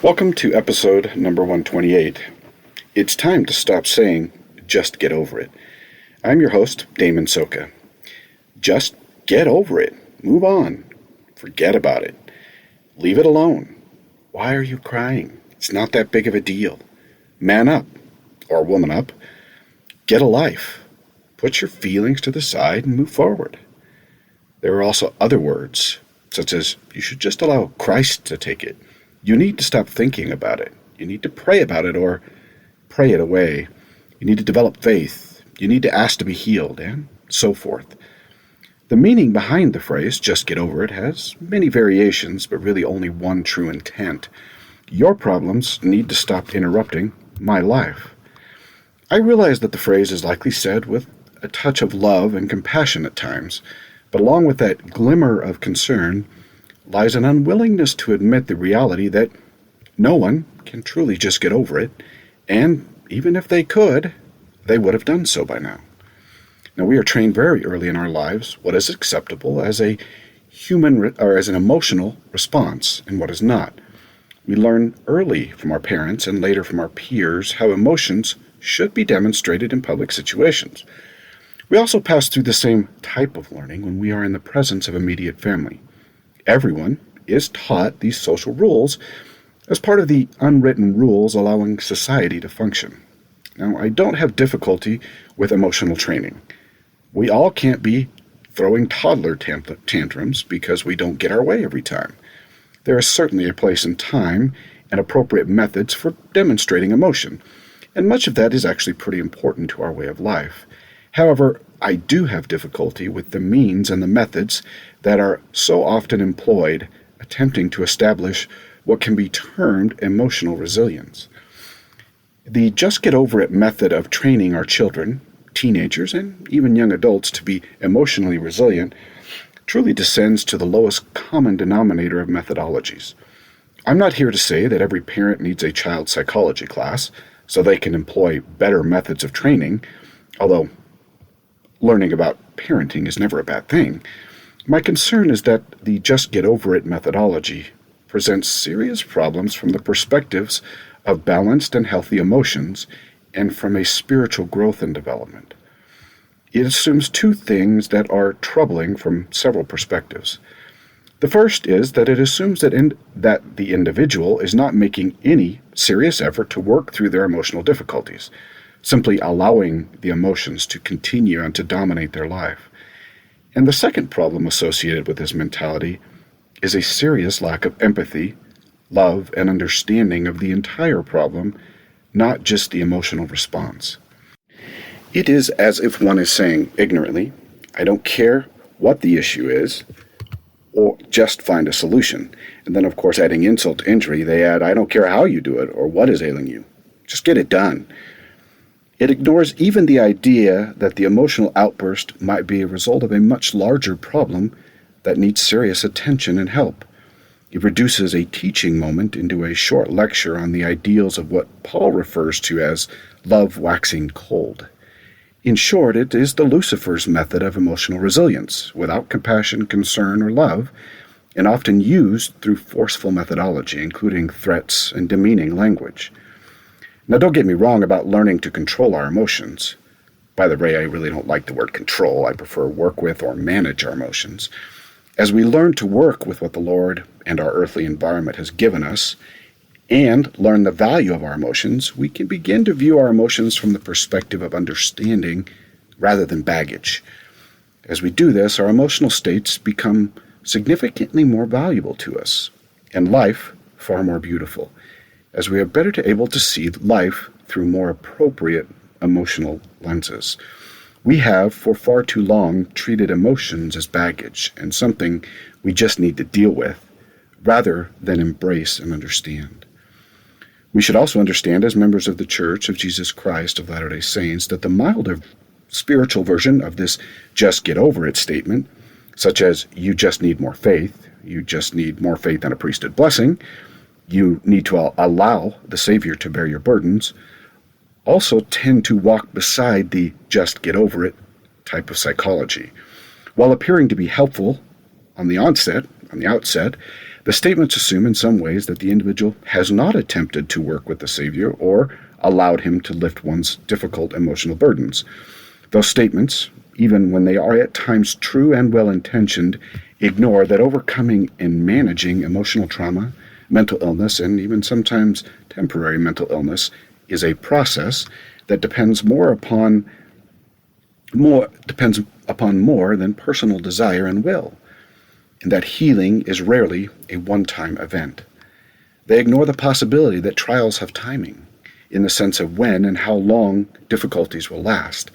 Welcome to episode number 128. It's time to stop saying, just get over it. I'm your host, Damon Soka. Just get over it. Move on. Forget about it. Leave it alone. Why are you crying? It's not that big of a deal. Man up, or woman up. Get a life. Put your feelings to the side and move forward. There are also other words, such as, you should just allow Christ to take it. You need to stop thinking about it. You need to pray about it or pray it away. You need to develop faith. You need to ask to be healed, and so forth. The meaning behind the phrase, just get over it, has many variations, but really only one true intent. Your problems need to stop interrupting my life. I realize that the phrase is likely said with a touch of love and compassion at times, but along with that glimmer of concern lies an unwillingness to admit the reality that no one can truly just get over it, and even if they could, they would have done so by now. Now, we are trained very early in our lives what is acceptable as a human or as an emotional response and what is not. We learn early from our parents and later from our peers how emotions should be demonstrated in public situations. We also pass through the same type of learning when we are in the presence of immediate family. Everyone is taught these social rules as part of the unwritten rules allowing society to function. Now, I don't have difficulty with emotional training. We all can't be throwing toddler tantrums because we don't get our way every time. There is certainly a place and time and appropriate methods for demonstrating emotion, and much of that is actually pretty important to our way of life. However, I do have difficulty with the means and the methods that are so often employed attempting to establish what can be termed emotional resilience. The just get over it method of training our children, teenagers, and even young adults to be emotionally resilient truly descends to the lowest common denominator of methodologies. I'm not here to say that every parent needs a child psychology class so they can employ better methods of training, although learning about parenting is never a bad thing. My concern is that the just get over it methodology presents serious problems from the perspectives of balanced and healthy emotions and from a spiritual growth and development. It assumes two things that are troubling from several perspectives. The first is that it assumes that the individual is not making any serious effort to work through their emotional difficulties, simply allowing the emotions to continue and to dominate their life. And the second problem associated with this mentality is a serious lack of empathy, love, and understanding of the entire problem, not just the emotional response. It is as if one is saying ignorantly, I don't care what the issue is, or just find a solution. And then, of course, adding insult to injury, they add, I don't care how you do it or what is ailing you. Just get it done. It ignores even the idea that the emotional outburst might be a result of a much larger problem that needs serious attention and help. It reduces a teaching moment into a short lecture on the ideals of what Paul refers to as love waxing cold. In short, it is the Lucifer's method of emotional resilience, without compassion, concern, or love, and often used through forceful methodology, including threats and demeaning language. Now, don't get me wrong about learning to control our emotions. By the way, I really don't like the word control. I prefer work with or manage our emotions. As we learn to work with what the Lord and our earthly environment has given us and learn the value of our emotions, we can begin to view our emotions from the perspective of understanding rather than baggage. As we do this, our emotional states become significantly more valuable to us and life far more beautiful, as we are better able to see life through more appropriate emotional lenses. We have, for far too long, treated emotions as baggage and something we just need to deal with, rather than embrace and understand. We should also understand, as members of the Church of Jesus Christ of Latter-day Saints, that the milder spiritual version of this just get over it statement, such as you just need more faith, you just need more faith and a priesthood blessing, you need to allow the Savior to bear your burdens, also tend to walk beside the just get over it type of psychology. While appearing to be helpful on the outset, The statements assume in some ways that the individual has not attempted to work with the Savior or allowed him to lift one's difficult emotional burdens. Those statements, even when they are at times true and well-intentioned, ignore that overcoming and managing emotional trauma, mental illness, and even sometimes temporary mental illness is a process that depends upon more than personal desire and will, and that healing is rarely a one-time event. They ignore the possibility that trials have timing, in the sense of when and how long difficulties will last,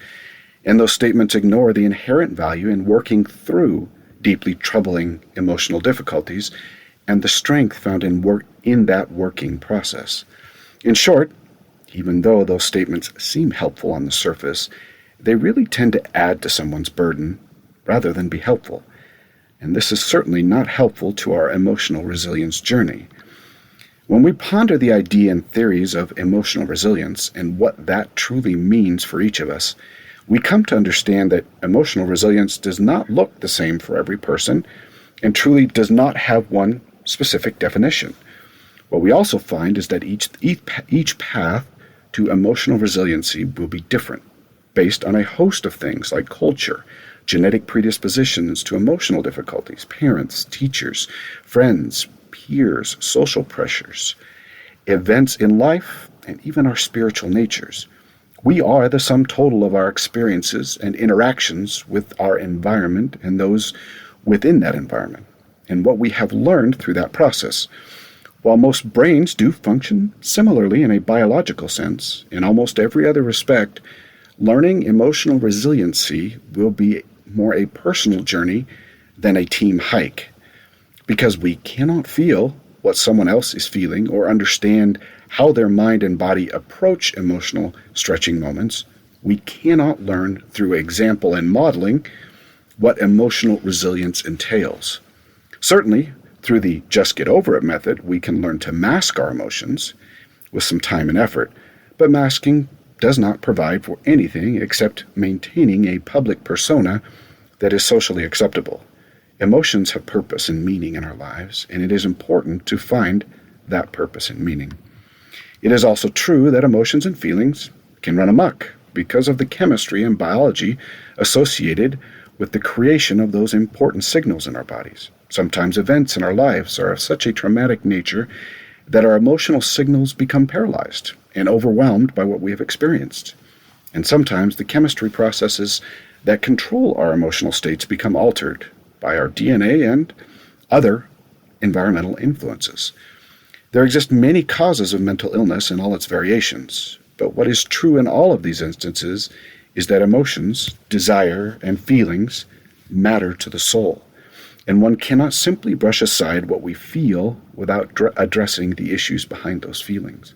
and those statements ignore the inherent value in working through deeply troubling emotional difficulties and the strength found in that working process. In short, even though those statements seem helpful on the surface, they really tend to add to someone's burden rather than be helpful. And this is certainly not helpful to our emotional resilience journey. When we ponder the idea and theories of emotional resilience and what that truly means for each of us, we come to understand that emotional resilience does not look the same for every person and truly does not have one specific definition. What we also find is that each path to emotional resiliency will be different, based on a host of things like culture, genetic predispositions to emotional difficulties, parents, teachers, friends, peers, social pressures, events in life, and even our spiritual natures. We are the sum total of our experiences and interactions with our environment and those within that environment, and what we have learned through that process. While most brains do function similarly in a biological sense, in almost every other respect, learning emotional resiliency will be more a personal journey than a team hike. Because we cannot feel what someone else is feeling or understand how their mind and body approach emotional stretching moments, we cannot learn through example and modeling what emotional resilience entails. Certainly, through the just get over it method, we can learn to mask our emotions with some time and effort, but masking does not provide for anything except maintaining a public persona that is socially acceptable. Emotions have purpose and meaning in our lives, and it is important to find that purpose and meaning. It is also true that emotions and feelings can run amok because of the chemistry and biology associated with the creation of those important signals in our bodies. Sometimes events in our lives are of such a traumatic nature that our emotional signals become paralyzed and overwhelmed by what we have experienced. And sometimes the chemistry processes that control our emotional states become altered by our DNA and other environmental influences. There exist many causes of mental illness in all its variations, but what is true in all of these instances is that emotions, desire, and feelings matter to the soul, and one cannot simply brush aside what we feel without addressing the issues behind those feelings.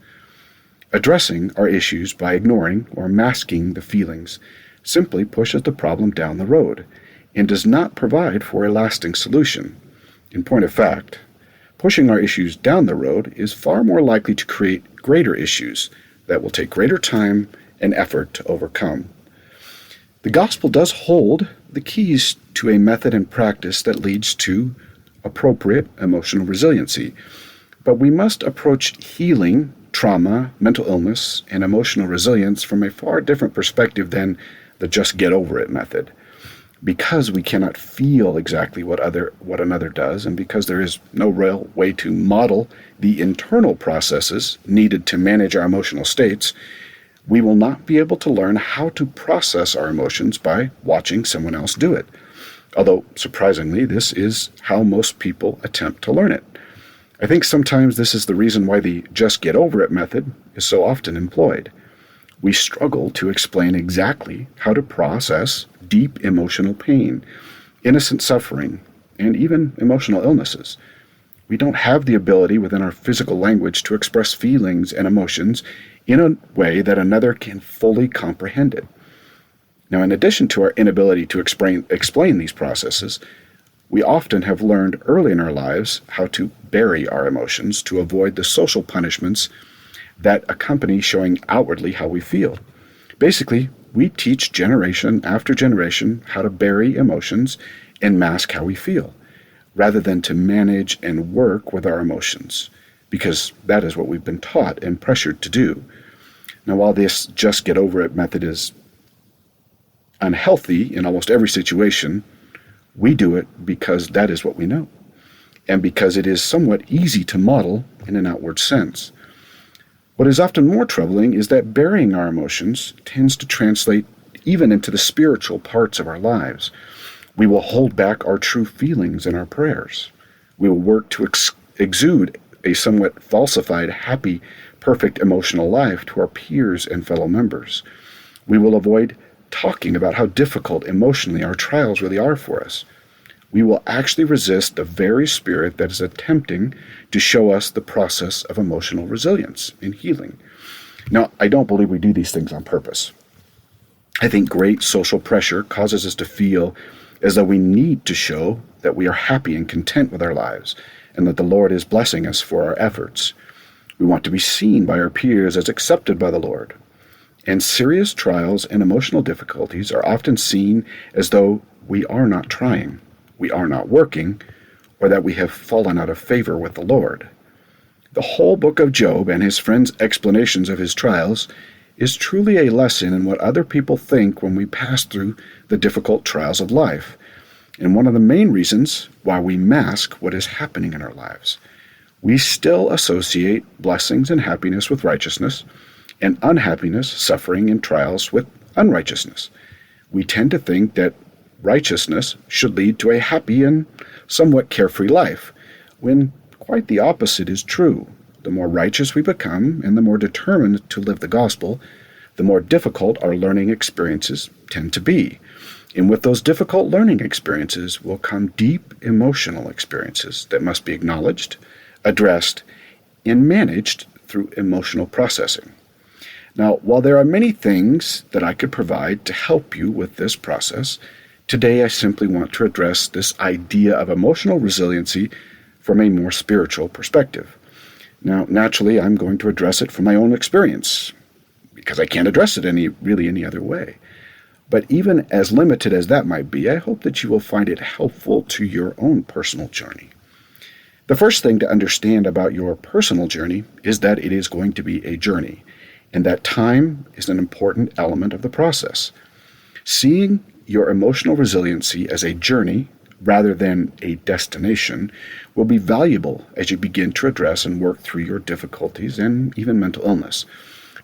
Addressing our issues by ignoring or masking the feelings simply pushes the problem down the road and does not provide for a lasting solution. In point of fact, pushing our issues down the road is far more likely to create greater issues that will take greater time and effort to overcome. The gospel does hold the keys to a method and practice that leads to appropriate emotional resiliency, but we must approach healing, trauma, mental illness, and emotional resilience from a far different perspective than the just get over it method. Because we cannot feel exactly what another does, and because there is no real way to model the internal processes needed to manage our emotional states, we will not be able to learn how to process our emotions by watching someone else do it. Although, surprisingly, this is how most people attempt to learn it. I think sometimes this is the reason why the just get over it method is so often employed. We struggle to explain exactly how to process deep emotional pain, innocent suffering, and even emotional illnesses. We don't have the ability within our physical language to express feelings and emotions in a way that another can fully comprehend it. Now, in addition to our inability to explain these processes, we often have learned early in our lives how to bury our emotions to avoid the social punishments that accompany showing outwardly how we feel. Basically, we teach generation after generation how to bury emotions and mask how we feel. rather than to manage and work with our emotions, because that is what we've been taught and pressured to do. Now, while this just get over it method is unhealthy in almost every situation, we do it because that is what we know, and because it is somewhat easy to model in an outward sense. What is often more troubling is that burying our emotions tends to translate even into the spiritual parts of our lives. We will hold back our true feelings in our prayers. We will work to exude a somewhat falsified, happy, perfect emotional life to our peers and fellow members. We will avoid talking about how difficult emotionally our trials really are for us. We will actually resist the very spirit that is attempting to show us the process of emotional resilience and healing. Now, I don't believe we do these things on purpose. I think great social pressure causes us to feel as though we need to show that we are happy and content with our lives, and that the Lord is blessing us for our efforts. We want to be seen by our peers as accepted by the Lord. And serious trials and emotional difficulties are often seen as though we are not trying, we are not working, or that we have fallen out of favor with the Lord. The whole book of Job and his friends' explanations of his trials is truly a lesson in what other people think when we pass through the difficult trials of life, and one of the main reasons why we mask what is happening in our lives. We still associate blessings and happiness with righteousness, and unhappiness, suffering, and trials with unrighteousness. We tend to think that righteousness should lead to a happy and somewhat carefree life, when quite the opposite is true. The more righteous we become, and the more determined to live the gospel, the more difficult our learning experiences tend to be. And with those difficult learning experiences will come deep emotional experiences that must be acknowledged, addressed, and managed through emotional processing. Now, while there are many things that I could provide to help you with this process, today I simply want to address this idea of emotional resiliency from a more spiritual perspective. Now, naturally, I'm going to address it from my own experience, because I can't address it any other way. But even as limited as that might be, I hope that you will find it helpful to your own personal journey. The first thing to understand about your personal journey is that it is going to be a journey, and that time is an important element of the process. Seeing your emotional resiliency as a journey rather than a destination will be valuable as you begin to address and work through your difficulties and even mental illness.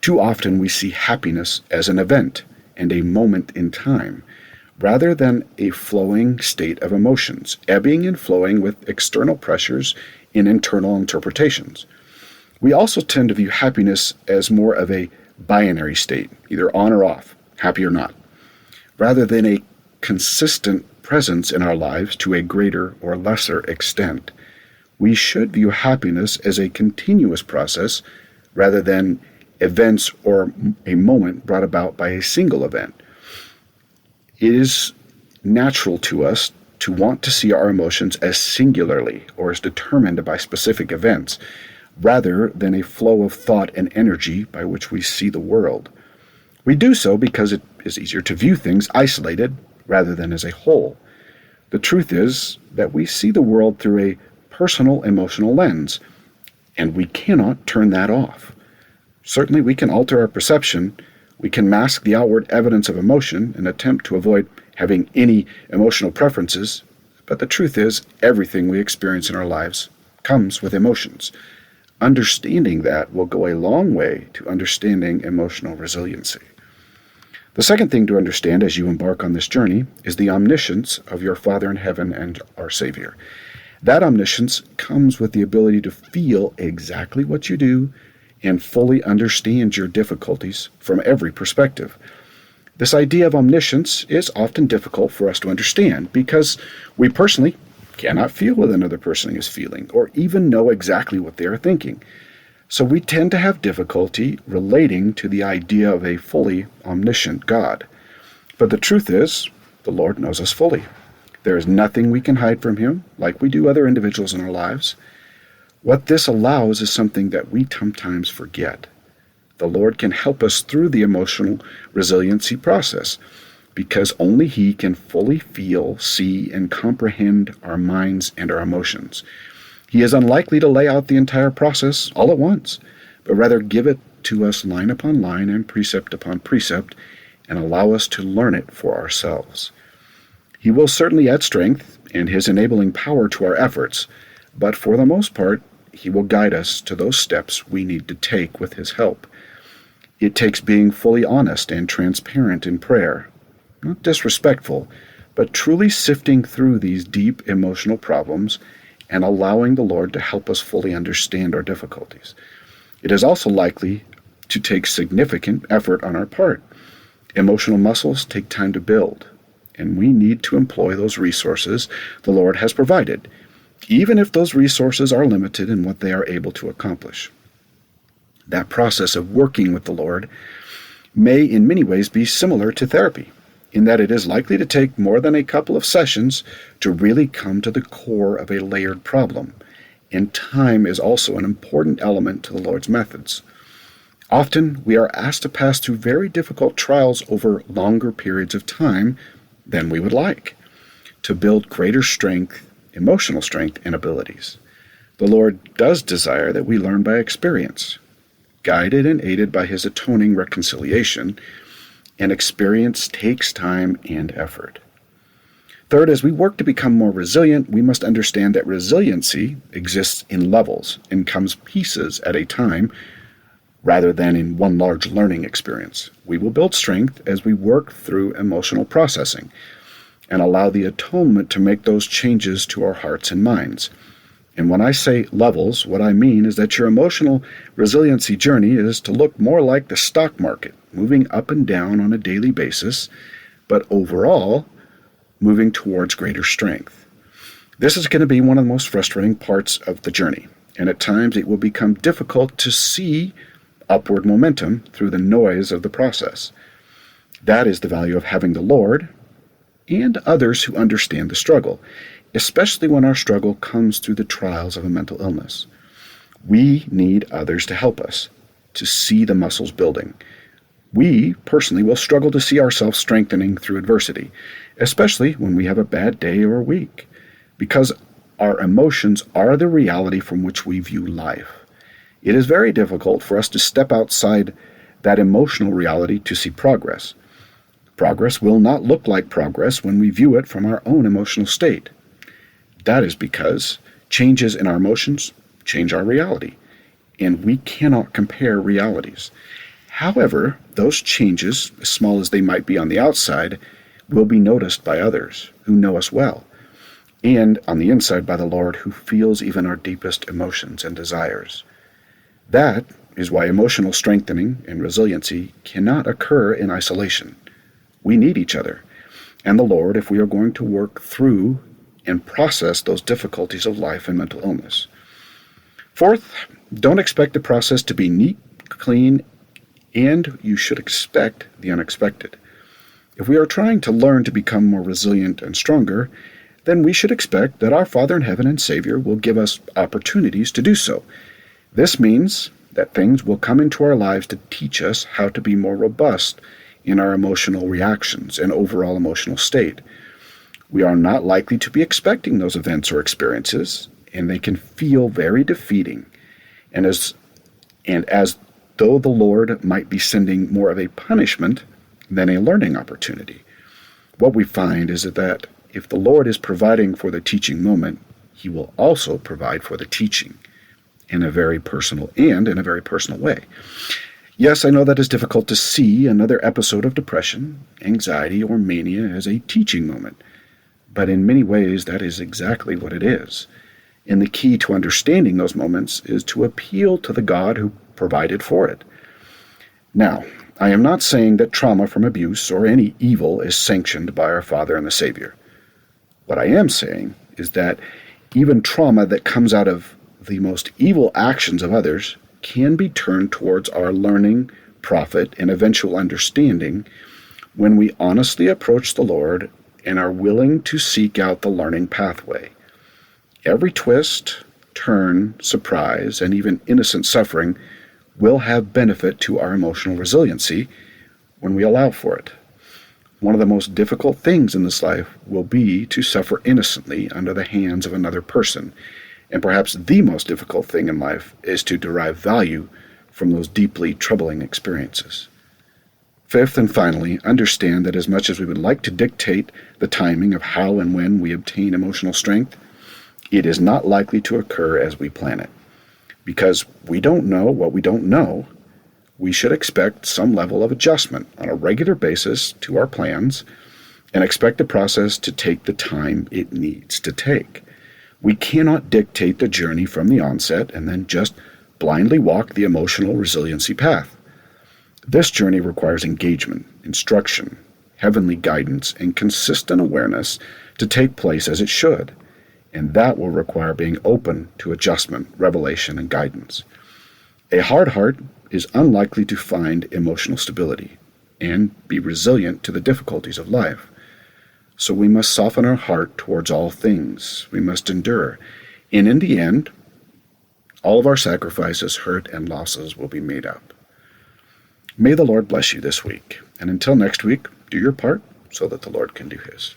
Too often we see happiness as an event and a moment in time, rather than a flowing state of emotions, ebbing and flowing with external pressures and internal interpretations. We also tend to view happiness as more of a binary state, either on or off, happy or not, rather than a consistent presence in our lives to a greater or lesser extent. We should view happiness as a continuous process rather than events or a moment brought about by a single event. It is natural to us to want to see our emotions as singularly or as determined by specific events, rather than a flow of thought and energy by which we see the world. We do so because it is easier to view things isolated rather than as a whole. The truth is that we see the world through a personal emotional lens, and we cannot turn that off. Certainly we can alter our perception, we can mask the outward evidence of emotion and attempt to avoid having any emotional preferences, but the truth is everything we experience in our lives comes with emotions. Understanding that will go a long way to understanding emotional resiliency. The second thing to understand as you embark on this journey is the omniscience of your Father in heaven and our Savior. That omniscience comes with the ability to feel exactly what you do and fully understand your difficulties from every perspective. This idea of omniscience is often difficult for us to understand because we personally cannot feel what another person is feeling or even know exactly what they are thinking. So we tend to have difficulty relating to the idea of a fully omniscient God. But the truth is, the Lord knows us fully. There is nothing we can hide from Him, like we do other individuals in our lives. What this allows is something that we sometimes forget. The Lord can help us through the emotional resiliency process. because only He can fully feel, see, and comprehend our minds and our emotions. He is unlikely to lay out the entire process all at once, but rather give it to us line upon line and precept upon precept, and allow us to learn it for ourselves. He will certainly add strength and His enabling power to our efforts, but for the most part, He will guide us to those steps we need to take with His help. It takes being fully honest and transparent in prayer, not disrespectful, but truly sifting through these deep emotional problems and allowing the Lord to help us fully understand our difficulties. It is also likely to take significant effort on our part. Emotional muscles take time to build, and we need to employ those resources the Lord has provided, even if those resources are limited in what they are able to accomplish. That process of working with the Lord may in many ways be similar to therapy, in that it is likely to take more than a couple of sessions to really come to the core of a layered problem, and time is also an important element to the Lord's methods. Often we are asked to pass through very difficult trials over longer periods of time than we would like, to build greater strength, emotional strength, and abilities. The Lord does desire that we learn by experience, guided and aided by His atoning reconciliation, and experience takes time and effort. Third, as we work to become more resilient, we must understand that resiliency exists in levels and comes pieces at a time rather than in one large learning experience. We will build strength as we work through emotional processing and allow the atonement to make those changes to our hearts and minds. And when I say levels, what I mean is that your emotional resiliency journey is to look more like the stock market, moving up and down on a daily basis, but overall, moving towards greater strength. This is going to be one of the most frustrating parts of the journey, and at times it will become difficult to see upward momentum through the noise of the process. That is the value of having the Lord and others who understand the struggle, especially when our struggle comes through the trials of a mental illness. We need others to help us, to see the muscles building. We, personally, will struggle to see ourselves strengthening through adversity, especially when we have a bad day or a week, because our emotions are the reality from which we view life. It is very difficult for us to step outside that emotional reality to see progress. Progress will not look like progress when we view it from our own emotional state. That is because changes in our emotions change our reality, and we cannot compare realities. However, those changes, as small as they might be on the outside, will be noticed by others who know us well, and on the inside by the Lord who feels even our deepest emotions and desires. That is why emotional strengthening and resiliency cannot occur in isolation. We need each other and the Lord if we are going to work through and process those difficulties of life and mental illness. Fourth, don't expect the process to be neat, clean, and you should expect the unexpected. If we are trying to learn to become more resilient and stronger, then we should expect that our Father in heaven and Savior will give us opportunities to do so. This means that things will come into our lives to teach us how to be more robust in our emotional reactions and overall emotional state. We are not likely to be expecting those events or experiences, and they can feel very defeating, and as though the Lord might be sending more of a punishment than a learning opportunity. What we find is that if the Lord is providing for the teaching moment, He will also provide for the teaching in a very personal way. Yes, I know that is difficult to see another episode of depression, anxiety, or mania as a teaching moment, but in many ways that is exactly what it is. And the key to understanding those moments is to appeal to the God who provided for it. Now, I am not saying that trauma from abuse or any evil is sanctioned by our Father and the Savior. What I am saying is that even trauma that comes out of the most evil actions of others can be turned towards our learning, profit, and eventual understanding when we honestly approach the Lord and are willing to seek out the learning pathway. Every twist, turn, surprise, and even innocent suffering will have benefit to our emotional resiliency when we allow for it. One of the most difficult things in this life will be to suffer innocently under the hands of another person. And perhaps the most difficult thing in life is to derive value from those deeply troubling experiences. Fifth and finally, understand that as much as we would like to dictate the timing of how and when we obtain emotional strength, it is not likely to occur as we plan it. Because we don't know what we don't know, we should expect some level of adjustment on a regular basis to our plans and expect the process to take the time it needs to take. We cannot dictate the journey from the onset and then just blindly walk the emotional resiliency path. This journey requires engagement, instruction, heavenly guidance, and consistent awareness to take place as it should, and that will require being open to adjustment, revelation, and guidance. A hard heart is unlikely to find emotional stability and be resilient to the difficulties of life. So we must soften our heart towards all things. We must endure. And in the end, all of our sacrifices, hurt, and losses will be made up. May the Lord bless you this week. And until next week, do your part so that the Lord can do his.